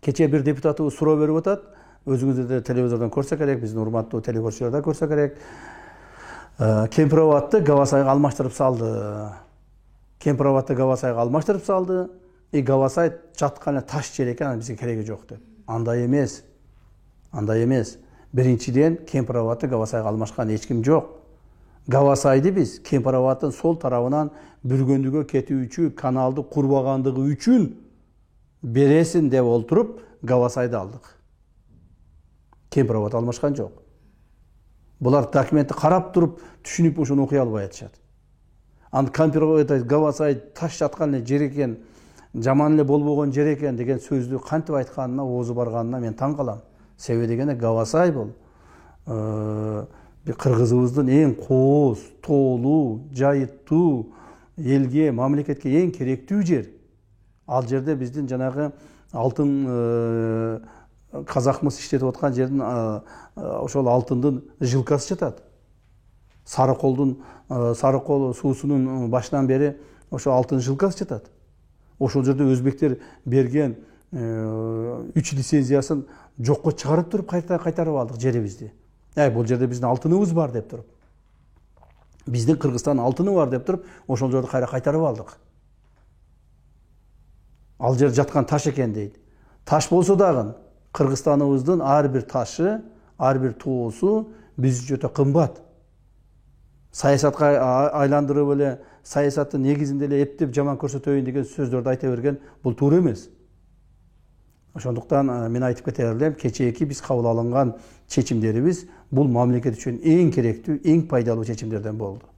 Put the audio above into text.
Кече бир депутатыбыз суроо берип атат. Өзүңүздөр да телевизордон көрсө керек, биздин урматтуу телекөрүүчүлөр да көрсө керек. Кемпироватты Гавасайга алмаштырып салды. Кемпироватты Гавасайга алмаштырып салды. Гавасай жаткан таш жер экен, анын бизге кереги жок деп. Андай эмес. Андай эмес. Биринчиден Кемпироватты Гавасайга алмашкан эч ким жок. Гавасайды биз Кемпироваттын сол тарабынан Бүргөндүгө кетүүчү каналды курбагандыгы үчүн бересин деп олтуруп Гавасайды алдык. Кемпироват алмашкан жок. Булар документти карап туруп түшүнүп ошону окуй албай атышат. Аны Кемпироват Гавасай таш жаткан жер экен, жаман эле болбогон жер экен деген сөздү кантип айтканына, оозу барганына мен таң калам. Себеби дегенде Гавасай бул кыргызыбыздын эң кооз, тоолуу, жайыттуу, элге, мамлекетке эң керектүү жер. Ал жерде биздин жанагы алтын казакмыз иштетип аткан жердин ошол алтындын жилкасы жатат. Сарыкол суусунун башынан бери ошо алтын жилкасы жатат. Ошол жерде өзбектер берген 3 лицензиясын жокко чыгарып туруп кайтарып алдык жерибизди. Бул жерде биздин алтыныбыз бар деп туруп. Биздин Кыргызстандын алтыны бар деп туруп, ошол жерди кайтарып алдык. Ал жер жаткан таш экен дейт. Таш болсо дагы Кыргызстаныбыздын ар бир ташы, ар бир тоосу биз үчүн өтө кымбат. Саясатка айландырып эле, саясаттын негизинде эле эптеп жаман көрсөтөйүн деген сөздөрдү айта берген бул туура эмес. Ошондуктан мен айтып кетер элем, кечээки биз кабыл алынган чечимдерибиз бул мамлекет үчүн эң керектүү, эң пайдалуу чечимдерден болду.